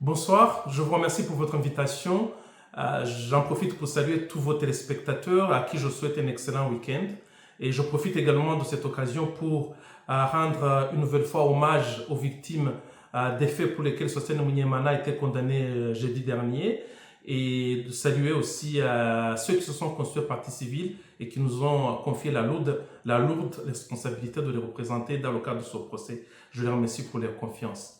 Bonsoir, je vous remercie pour votre invitation. J'en profite pour saluer tous vos téléspectateurs à qui je souhaite un excellent week-end. Et je profite également de cette occasion pour rendre une nouvelle fois hommage aux victimes des faits pour lesquels Sosthène Munyemana a été condamné jeudi dernier. Et de saluer aussi ceux qui se sont constitués partie civile et qui nous ont confié la lourde responsabilité de les représenter dans le cadre de ce procès. Je les remercie pour leur confiance.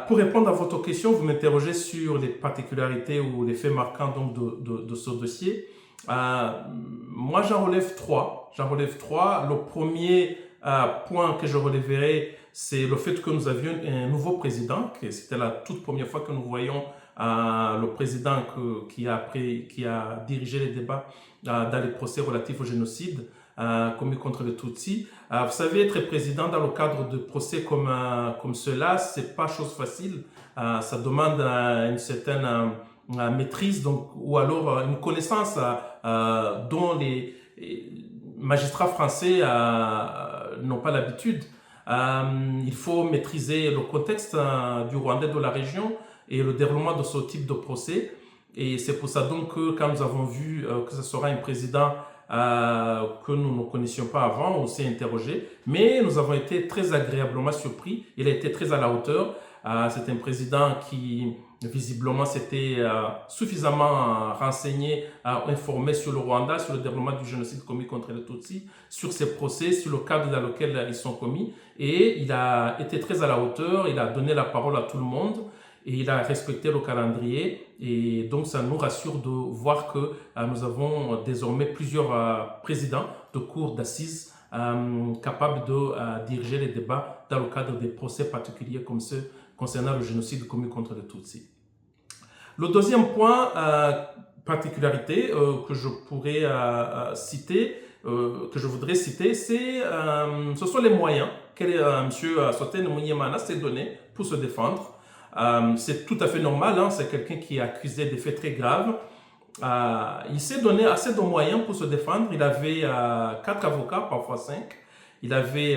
Pour répondre à votre question, vous m'interrogez sur les particularités ou les faits marquants donc, de ce dossier. Moi, j'en relève trois. Le premier point que je relèverai, c'est le fait que nous avions un nouveau président. C'était la toute première fois que nous voyons le président qui a dirigé les débats dans les procès relatifs au génocide commis contre les Tutsis. Vous savez, être président dans le cadre de procès comme cela, c'est pas chose facile. Ça demande une certaine maîtrise donc, ou alors une connaissance dont les magistrats français n'ont pas l'habitude. Il faut maîtriser le contexte du Rwanda et de la région et le déroulement de ce type de procès. Et c'est pour ça donc que quand nous avons vu que ce sera un président que nous ne connaissions pas avant, on s'est interrogé, mais nous avons été très agréablement surpris. Il a été très à la hauteur. C'est un président qui visiblement s'était suffisamment renseigné, informé sur le Rwanda, sur le déroulement du génocide commis contre les Tutsis, sur ces procès, sur le cadre dans lequel ils sont commis. Et il a été très à la hauteur, il a donné la parole à tout le monde. Et il a respecté le calendrier et donc ça nous rassure de voir que nous avons désormais plusieurs présidents de cours d'assises capables de diriger les débats dans le cadre des procès particuliers comme ceux concernant le génocide commis contre les Tutsis. Le deuxième point, particularité que je pourrais citer, que je voudrais citer, ce sont les moyens que M. Sosthène Munyemana s'est donné pour se défendre. C'est tout à fait normal, hein, c'est quelqu'un qui est accusé de faits très graves. Il s'est donné assez de moyens pour se défendre. Il avait 4 avocats, parfois 5. Il avait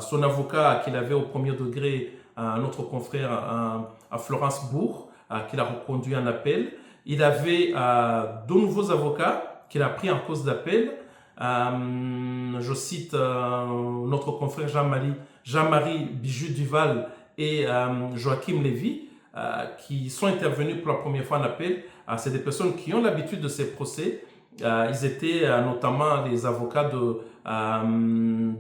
son avocat qu'il avait au premier degré, notre confrère à Florence Bourg, qu'il a reconduit en appel. Il avait 2 nouveaux avocats qu'il a pris en cause d'appel. Je cite notre confrère Jean-Marie Bijou-Duval et Joachim Lévy, qui sont intervenus pour la première fois en appel. C'est des personnes qui ont l'habitude de ces procès. Ils étaient notamment les avocats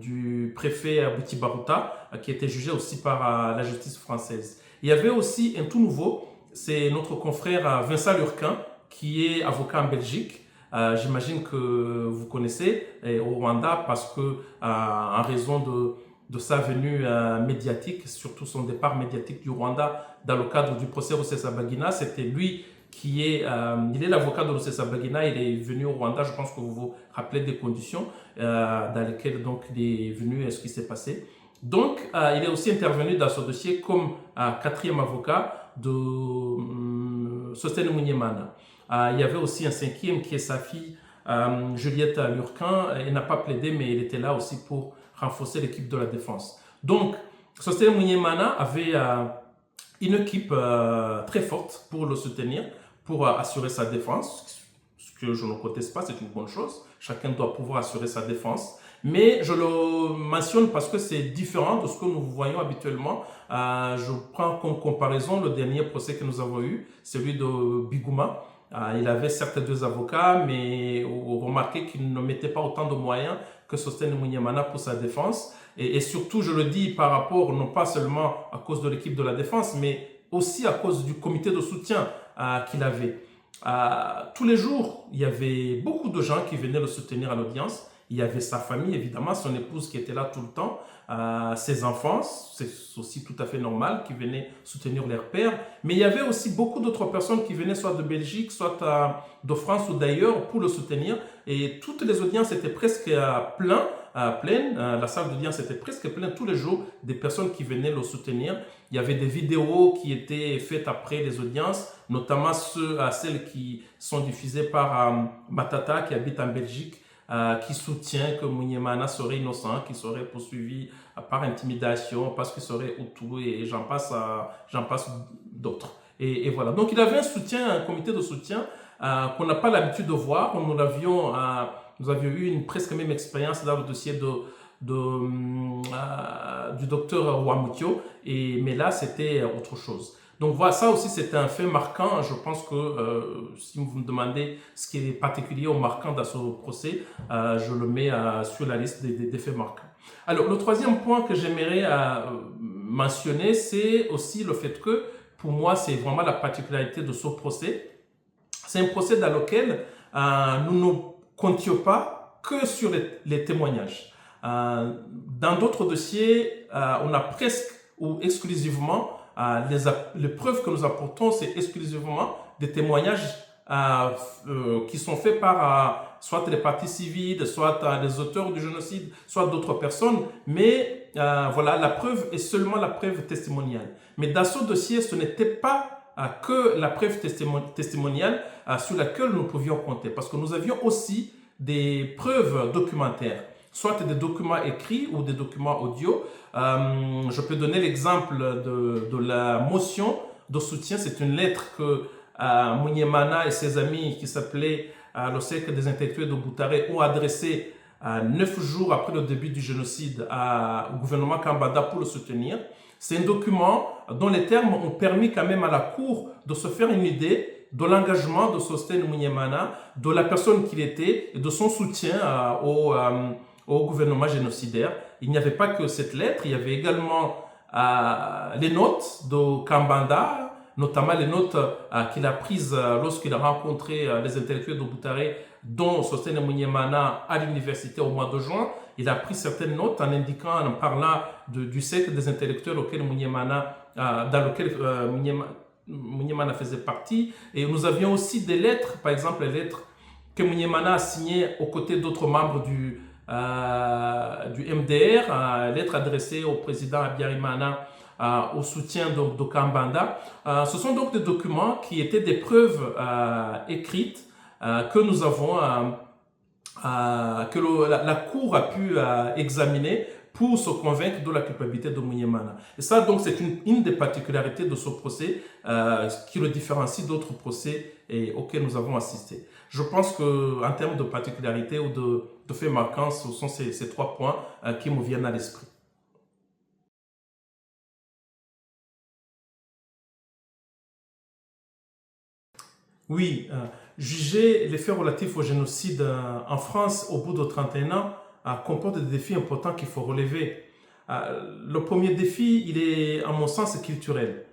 du préfet Abouti Baruta, qui était jugé aussi par la justice française. Il y avait aussi un tout nouveau, c'est notre confrère Vincent Lurquin, qui est avocat en Belgique. J'imagine que vous connaissez au Rwanda parce que en raison de sa venue médiatique, surtout son départ médiatique du Rwanda dans le cadre du procès Rusesabagina. C'était lui il est l'avocat de Rusesabagina, il est venu au Rwanda, je pense que vous vous rappelez des conditions dans lesquelles donc, il est venu et ce qui s'est passé. Donc, il est aussi intervenu dans ce dossier comme 4e avocat de Sosthène Munyemana. Il y avait aussi un 5e qui est sa fille, Juliette Lurquin. Elle n'a pas plaidé, mais elle était là aussi pour renforcer l'équipe de la défense. Donc, Sosthène Munyemana avait une équipe très forte pour le soutenir, pour assurer sa défense, ce que je ne conteste pas, c'est une bonne chose. Chacun doit pouvoir assurer sa défense. Mais je le mentionne parce que c'est différent de ce que nous voyons habituellement. Je prends comme comparaison le dernier procès que nous avons eu, celui de Bigouma. Il avait certes 2 avocats, mais remarquez qu'il ne mettait pas autant de moyens que Sosthène Munyemana pour sa défense. Et surtout, je le dis par rapport, non pas seulement à cause de l'équipe de la défense, mais aussi à cause du comité de soutien qu'il avait. Tous les jours, il y avait beaucoup de gens qui venaient le soutenir à l'audience. Il y avait sa famille, évidemment, son épouse qui était là tout le temps, ses enfants, c'est aussi tout à fait normal, qui venaient soutenir leur père. Mais il y avait aussi beaucoup d'autres personnes qui venaient soit de Belgique, soit de France ou d'ailleurs pour le soutenir. Et toutes les audiences étaient presque pleines. La salle d'audience était presque pleine tous les jours des personnes qui venaient le soutenir. Il y avait des vidéos qui étaient faites après les audiences, notamment celles qui sont diffusées par Matata qui habite en Belgique. qui soutient que Munyemana serait innocent, qu'il serait poursuivi par intimidation, parce qu'il serait Hutu, et j'en passe d'autres. Et voilà. Donc il avait un soutien, un comité de soutien qu'on n'a pas l'habitude de voir. Nous avions eu une presque même expérience dans le dossier du docteur Wamutio, mais là c'était autre chose. Donc voilà, ça aussi c'était un fait marquant. Je pense que si vous me demandez ce qui est particulier ou marquant dans ce procès, je le mets sur la liste des faits marquants. Alors le troisième point que j'aimerais mentionner, c'est aussi le fait que pour moi c'est vraiment la particularité de ce procès. C'est un procès dans lequel nous ne comptions pas que sur les témoignages. Dans d'autres dossiers, on a presque ou exclusivement les preuves que nous apportons, c'est exclusivement des témoignages qui sont faits par soit les parties civiles, soit les auteurs du génocide, soit d'autres personnes. Mais voilà, la preuve est seulement la preuve testimoniale. Mais dans ce dossier, ce n'était pas que la preuve testimoniale sur laquelle nous pouvions compter, parce que nous avions aussi des preuves documentaires, soit des documents écrits ou des documents audio. Je peux donner l'exemple de la motion de soutien. C'est une lettre que Munyemana et ses amis, qui s'appelait le Cercle des intellectuels de Boutaré, ont adressée 9 jours après le début du génocide au gouvernement Kambanda pour le soutenir. C'est un document dont les termes ont permis quand même à la Cour de se faire une idée de l'engagement de Sostène Munyemana, de la personne qu'il était et de son soutien au gouvernement génocidaire. Il n'y avait pas que cette lettre, il y avait également les notes de Kambanda, notamment les notes qu'il a prises lorsqu'il a rencontré les intellectuels de Boutaré, dont Sostène Munyemana à l'université au mois de juin. Il a pris certaines notes en indiquant, en parlant du cercle des intellectuels auquel dans lequel Munyemana faisait partie. Et nous avions aussi des lettres, par exemple les lettres que Munyemana a signées aux côtés d'autres membres du MDR, lettres adressées au président Habyarimana au soutien de Kambanda. Ce sont donc des documents qui étaient des preuves écrites que nous avons, que la Cour a pu examiner pour se convaincre de la culpabilité de Munyemana. Et ça, donc, c'est une des particularités de ce procès qui le différencie d'autres procès auxquels nous avons assisté. Je pense qu'en termes de particularité ou de faits marquants, ce sont ces 3 points qui me viennent à l'esprit. Oui, juger les faits relatifs au génocide en France au bout de 31 ans comporte des défis importants qu'il faut relever. Le premier défi, il est, à mon sens, culturel.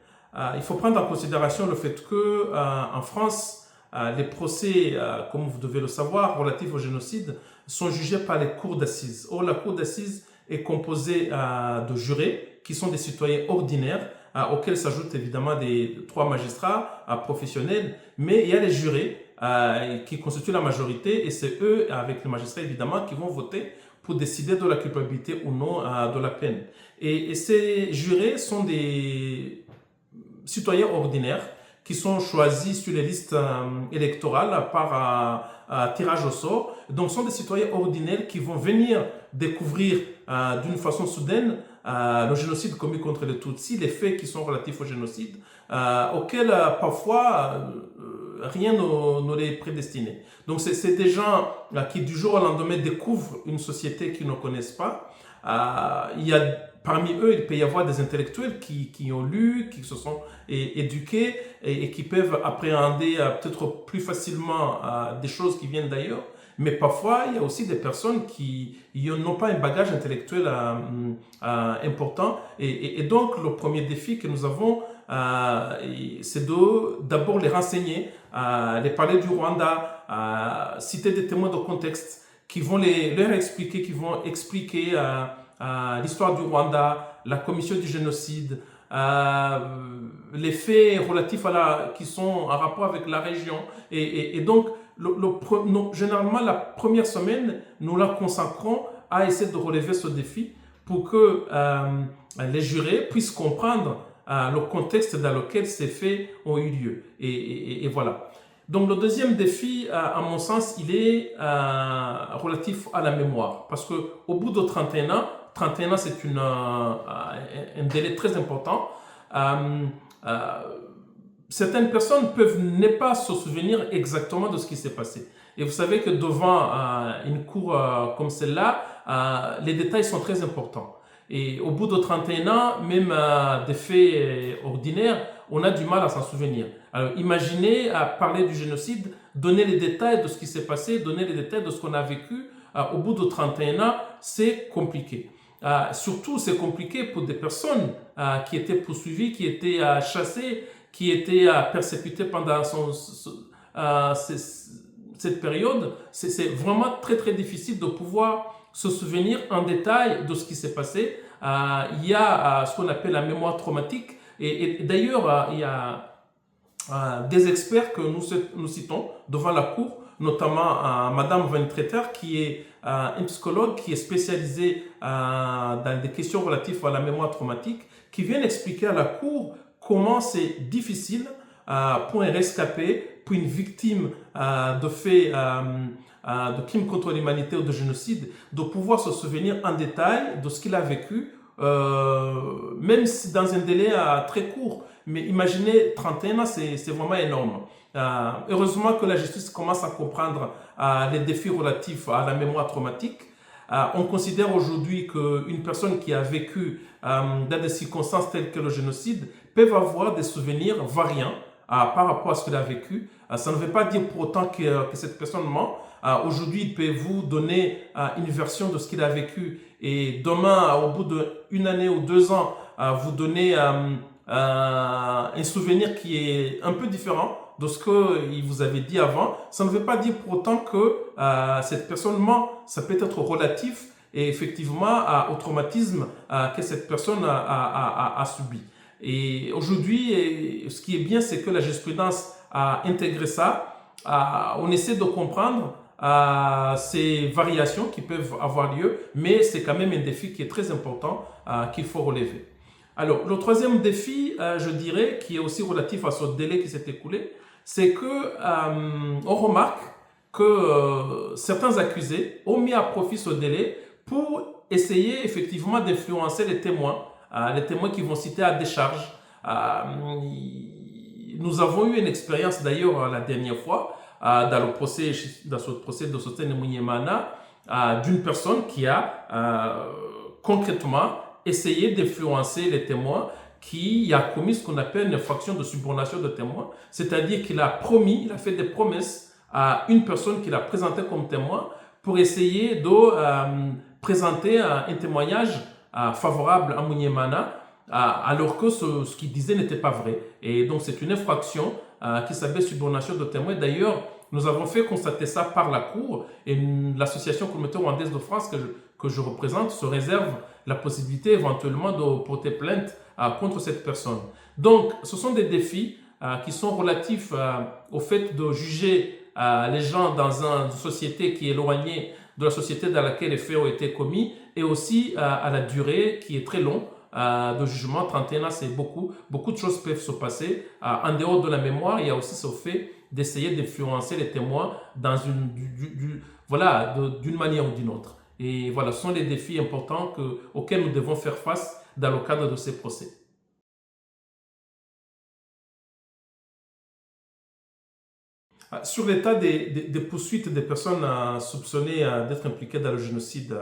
Il faut prendre en considération le fait que en France, les procès, comme vous devez le savoir, relatifs au génocide, sont jugés par les cours d'assises. Or, la cour d'assises est composée de jurés qui sont des citoyens ordinaires, auxquels s'ajoutent évidemment 3 magistrats professionnels, mais il y a les jurés qui constituent la majorité, et c'est eux, avec les magistrats évidemment, qui vont voter pour décider de la culpabilité ou non de la peine. Et ces jurés sont des citoyens ordinaires qui sont choisis sur les listes électorales par tirage au sort. Donc, ce sont des citoyens ordinaires qui vont venir découvrir d'une façon soudaine le génocide commis contre les Tutsis, les faits qui sont relatifs au génocide, auxquels parfois rien ne les prédestinait. Donc, c'est des gens qui du jour au lendemain découvrent une société qu'ils ne connaissent pas. Parmi eux, il peut y avoir des intellectuels qui ont lu, qui se sont éduqués et qui peuvent appréhender peut-être plus facilement des choses qui viennent d'ailleurs. Mais parfois, il y a aussi des personnes qui n'ont pas un bagage intellectuel important. Et donc, le premier défi que nous avons, c'est d'abord les renseigner, les parler du Rwanda, citer des témoins de contexte qui vont leur expliquer, l'histoire du Rwanda, la commission du génocide, les faits relatifs qui sont en rapport avec la région. Et donc, généralement, la première semaine, nous la consacrons à essayer de relever ce défi pour que les jurés puissent comprendre le contexte dans lequel ces faits ont eu lieu. Et voilà. Donc le deuxième défi, à mon sens, il est relatif à la mémoire. Parce qu'au bout de 31 ans, c'est un délai très important. Certaines personnes peuvent ne pas se souvenir exactement de ce qui s'est passé. Et vous savez que devant une cour comme celle-là, les détails sont très importants. Et au bout de 31 ans, même des faits ordinaires, on a du mal à s'en souvenir. Alors imaginez parler du génocide, donner les détails de ce qui s'est passé, donner les détails de ce qu'on a vécu. Au bout de 31 ans, c'est compliqué. Surtout, c'est compliqué pour des personnes qui étaient poursuivies, qui étaient chassées, qui étaient persécutées pendant cette période. C'est vraiment très très difficile de pouvoir se souvenir en détail de ce qui s'est passé. Il y a ce qu'on appelle la mémoire traumatique. Et d'ailleurs, il y a des experts que nous citons devant la Cour, notamment Madame Van Treter, qui est une psychologue qui est spécialisée dans des questions relatives à la mémoire traumatique, qui vient expliquer à la Cour comment c'est difficile pour un rescapé, pour une victime de faits de crimes contre l'humanité ou de génocide, de pouvoir se souvenir en détail de ce qu'il a vécu, même si dans un délai très court. Mais imaginez, 31 ans, c'est vraiment énorme. Heureusement que la justice commence à comprendre les défis relatifs à la mémoire traumatique. On considère aujourd'hui qu'une personne qui a vécu dans des circonstances telles que le génocide peut avoir des souvenirs variants par rapport à ce qu'elle a vécu. Ça ne veut pas dire pour autant que cette personne ment. Aujourd'hui, il peut vous donner une version de ce qu'il a vécu et demain, au bout d'une année ou 2 ans, vous donner un souvenir qui est un peu différent de ce qu'il vous avait dit avant. Ça ne veut pas dire pour autant que cette personne ment. Ça peut être relatif et effectivement au traumatisme que cette personne a subi. Et aujourd'hui, ce qui est bien, c'est que la jurisprudence a intégré ça. On essaie de comprendre ces variations qui peuvent avoir lieu, mais c'est quand même un défi qui est très important qu'il faut relever. Alors, le troisième défi, je dirais, qui est aussi relatif à ce délai qui s'est écoulé, c'est que on remarque que certains accusés ont mis à profit ce délai pour essayer effectivement d'influencer les témoins qui vont citer à décharge. Nous avons eu une expérience d'ailleurs la dernière fois dans ce procès de Sosthène Munyemana d'une personne qui a concrètement essayé d'influencer les témoins, qui a commis ce qu'on appelle une infraction de subornation de témoin, c'est-à-dire qu'il a fait des promesses à une personne qu'il a présentée comme témoin pour essayer de présenter un témoignage favorable à Munyemana, alors que ce qu'il disait n'était pas vrai. Et donc c'est une infraction qui s'appelle subornation de témoin. D'ailleurs, nous avons fait constater ça par la Cour et l'association communautaire rwandaise de France que je représente se réserve la possibilité éventuellement de porter plainte contre cette personne. Donc, ce sont des défis qui sont relatifs au fait de juger les gens dans une société qui est éloignée de la société dans laquelle les faits ont été commis, et aussi à la durée qui est très longue de jugement. 31 ans, c'est beaucoup. Beaucoup de choses peuvent se passer. En dehors de la mémoire, il y a aussi ce fait d'essayer d'influencer les témoins dans d'une manière ou d'une autre. Et voilà, ce sont les défis importants auxquels nous devons faire face dans le cadre de ces procès. Sur l'état des poursuites des personnes soupçonnées d'être impliquées dans le génocide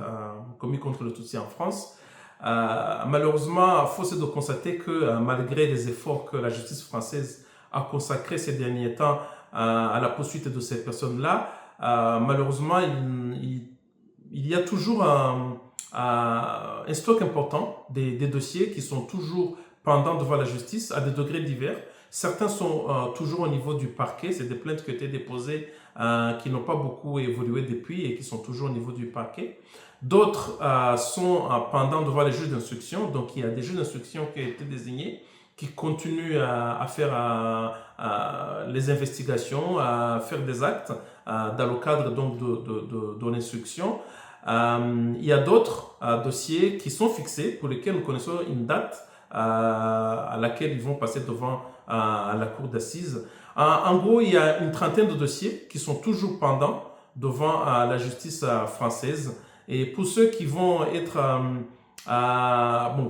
commis contre le Tutsi en France, malheureusement, force est de constater que malgré les efforts que la justice française a consacrés ces derniers temps à la poursuite de ces personnes-là, malheureusement, il y a toujours un stock important des dossiers qui sont toujours pendants devant la justice à des degrés divers. Certains sont toujours au niveau du parquet, c'est des plaintes qui ont été déposées qui n'ont pas beaucoup évolué depuis et qui sont toujours au niveau du parquet. D'autres sont pendant devant les juges d'instruction, donc il y a des juges d'instruction qui ont été désignés, qui continuent à faire les investigations, à faire des actes dans le cadre donc de l'instruction. Il y a d'autres dossiers qui sont fixés, pour lesquels nous connaissons une date à laquelle ils vont passer devant la cour d'assises. En gros, il y a une trentaine de dossiers qui sont toujours pendants devant la justice française. Et pour ceux qui vont être,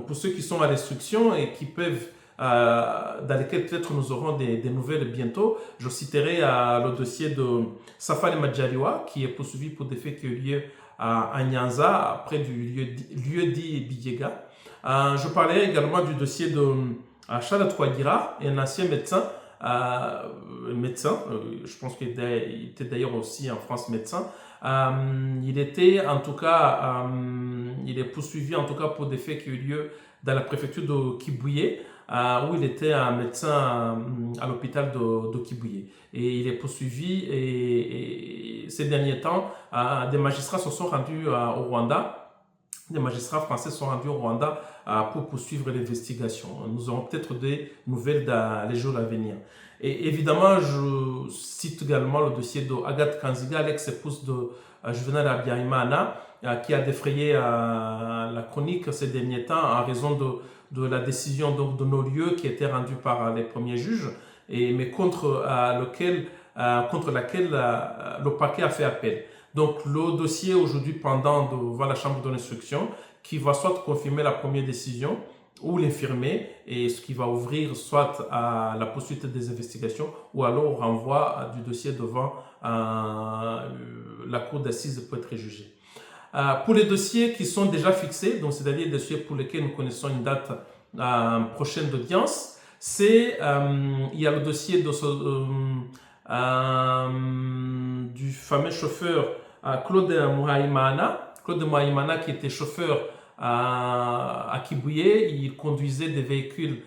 pour ceux qui sont à l'instruction et qui peuvent, dans lesquels peut-être nous aurons des nouvelles bientôt, je citerai le dossier de Safari Majaliwa, qui est poursuivi pour des faits qui ont eu lieu à Nyanza, près du lieu dit Bidjega. Je parlerai également du dossier de Charles Touagira, un ancien médecin, je pense qu'il était d'ailleurs aussi en France médecin. Il était en tout cas, il est poursuivi en tout cas pour des faits qui ont eu lieu dans la préfecture de Kibouye, où il était un médecin à l'hôpital de Kibouye. Et il est poursuivi et ces derniers temps, des magistrats se sont rendus au Rwanda. Des magistrats français sont rendus au Rwanda pour poursuivre l'investigation. Nous aurons peut-être des nouvelles dans les jours à venir. Et évidemment, je cite également le dossier de Agathe Kanziga, l'ex-épouse de Juvenal Abiyarimana, qui a défrayé la chronique ces derniers temps en raison de la décision de nos lieux qui était rendue par les premiers juges, mais contre laquelle le parquet a fait appel. Donc, le dossier aujourd'hui pendant devant la chambre de l'instruction qui va soit confirmer la première décision ou l'infirmer, et ce qui va ouvrir soit à la poursuite des investigations ou alors au renvoi du dossier devant la cour d'assises pour être jugé. Pour les dossiers qui sont déjà fixés, donc c'est-à-dire des dossiers pour lesquels nous connaissons une date prochaine d'audience, il y a le dossier de du fameux chauffeur Claude Mouhaïmana. Claude Mouhaïmana qui était chauffeur à Kibouye. Il conduisait des véhicules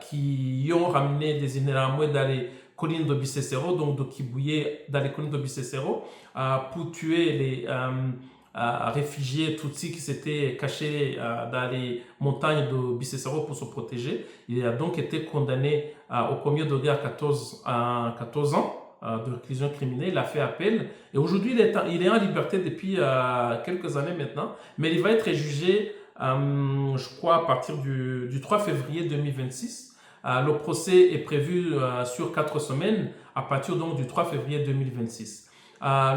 qui ont ramené des Inaramoué dans les collines de Bissessero, donc de Kibouye dans les collines de Bissessero, pour tuer les réfugiés Tutsis qui s'étaient cachés dans les montagnes de Bissessero pour se protéger. Il a donc été condamné au premier degré à 14 ans de réclusion criminelle. Il a fait appel et aujourd'hui il est en liberté depuis quelques années maintenant, mais il va être jugé je crois à partir du 3 février 2026. Le procès est prévu sur 4 semaines à partir donc du 3 février 2026.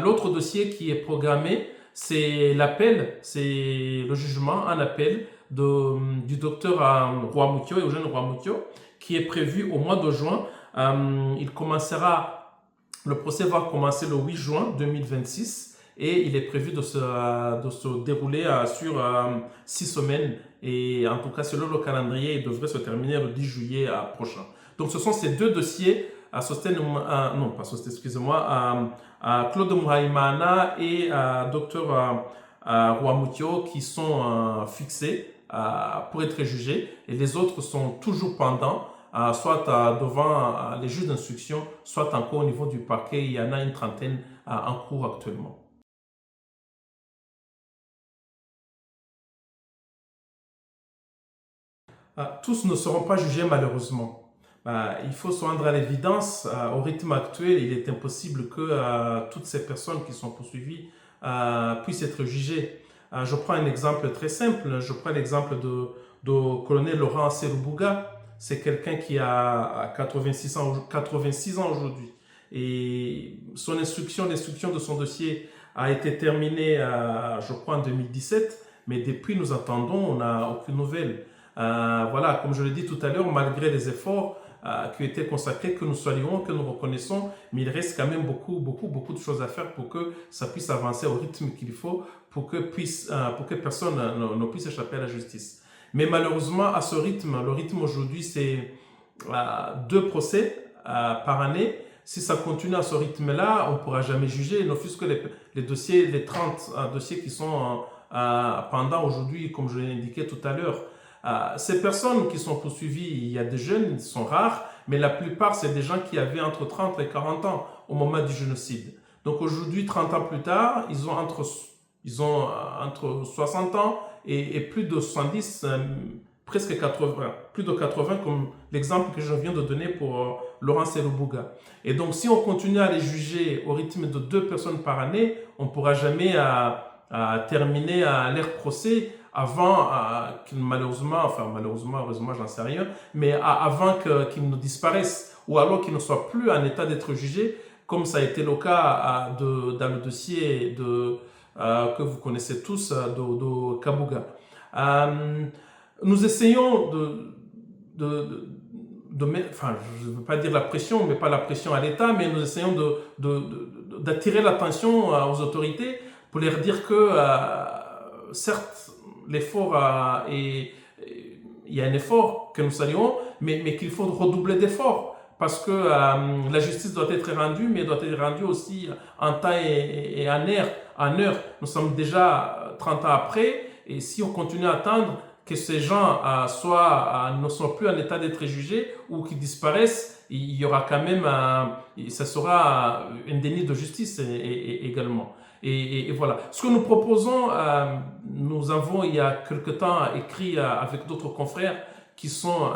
L'autre dossier qui est programmé, c'est l'appel, c'est le jugement en appel du docteur Rwamucyo, Eugène Rwamucyo, qui est prévu au mois de juin. Le procès va commencer le 8 juin 2026 et il est prévu de se dérouler sur 6 semaines. Et en tout cas, selon le calendrier, il devrait se terminer le 10 juillet prochain. Donc, ce sont ces deux dossiers, Claude Mouhaïmana et Dr Rwamucyo qui sont fixés pour être jugés. Et les autres sont toujours pendants, soit devant les juges d'instruction, soit encore au niveau du parquet. Il y en a une trentaine en cours actuellement. Tous ne seront pas jugés malheureusement. Il faut se rendre à l'évidence, au rythme actuel, il est impossible que toutes ces personnes qui sont poursuivies puissent être jugées. Je prends un exemple très simple, je prends l'exemple de colonel Laurent Serubouga. C'est quelqu'un qui a 86 ans aujourd'hui. Et l'instruction de son dossier a été terminée, je crois, en 2017. Mais depuis, nous attendons, on n'a aucune nouvelle. Voilà, comme je l'ai dit tout à l'heure, malgré les efforts qui ont été consacrés, que nous saluons, que nous reconnaissons, mais il reste quand même beaucoup de choses à faire pour que ça puisse avancer au rythme qu'il faut, pour que personne ne puisse échapper à la justice. Mais malheureusement, à ce rythme, le rythme aujourd'hui, c'est 2 procès par année. Si ça continue à ce rythme-là, on ne pourra jamais juger, ne fût-ce que les 30 dossiers qui sont pendants aujourd'hui, comme je l'ai indiqué tout à l'heure. Ces personnes qui sont poursuivies, il y a des jeunes, ils sont rares, mais la plupart, c'est des gens qui avaient entre 30 et 40 ans au moment du génocide. Donc aujourd'hui, 30 ans plus tard, ils ont entre 60 ans et plus de 70, presque 80, plus de 80 comme l'exemple que je viens de donner pour Laurent Serubouga. Et donc si on continue à les juger au rythme de 2 personnes par année, on ne pourra jamais terminer leur procès avant qu'ils malheureusement, heureusement, j'en sais rien, mais avant qu'ils ne disparaissent ou alors qu'ils ne soient plus en état d'être jugés, comme ça a été le cas dans le dossier que vous connaissez tous de Kabuga. Nous essayons enfin, je ne veux pas dire la pression, mais pas la pression à l'État, mais nous essayons d'attirer l'attention aux autorités pour leur dire que, certes, l'effort il y a un effort que nous saluons, mais qu'il faut redoubler d'efforts parce que la justice doit être rendue, mais doit être rendue aussi en temps et en heure. Nous sommes déjà 30 ans après, et si on continue à attendre que ces gens ne sont plus en état d'être jugés ou qu'ils disparaissent, il y aura quand même, ça sera un déni de justice également. Et voilà. Ce que nous proposons, nous avons il y a quelque temps écrit avec d'autres confrères qui sont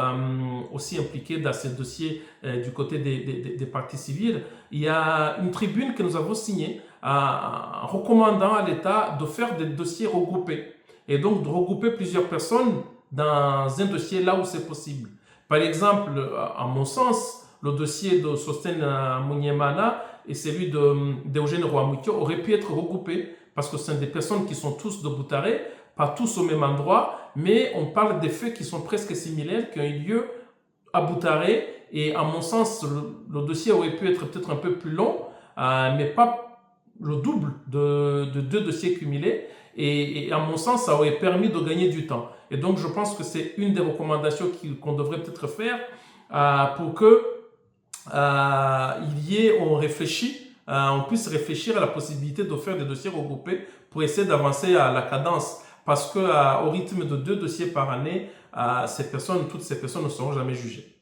aussi impliqués dans ces dossiers du côté des parties civiles. Il y a une tribune que nous avons signée en recommandant à l'État de faire des dossiers regroupés et donc de regrouper plusieurs personnes dans un dossier là où c'est possible. Par exemple, à mon sens, le dossier de Sostène Munyemana et celui d'Eugène Rwamukyo auraient pu être regroupés parce que ce sont des personnes qui sont tous de Boutaré, pas tous au même endroit, mais on parle des faits qui sont presque similaires, qui ont eu lieu à Boutaré, et à mon sens, le dossier aurait pu être peut-être un peu plus long, mais pas le double de deux dossiers cumulés, et à mon sens, ça aurait permis de gagner du temps. Et donc, je pense que c'est une des recommandations qu'on devrait peut-être faire pour que on puisse réfléchir à la possibilité de faire des dossiers regroupés pour essayer d'avancer à la cadence. Parce qu'au rythme de 2 dossiers par année, toutes ces personnes ne seront jamais jugées.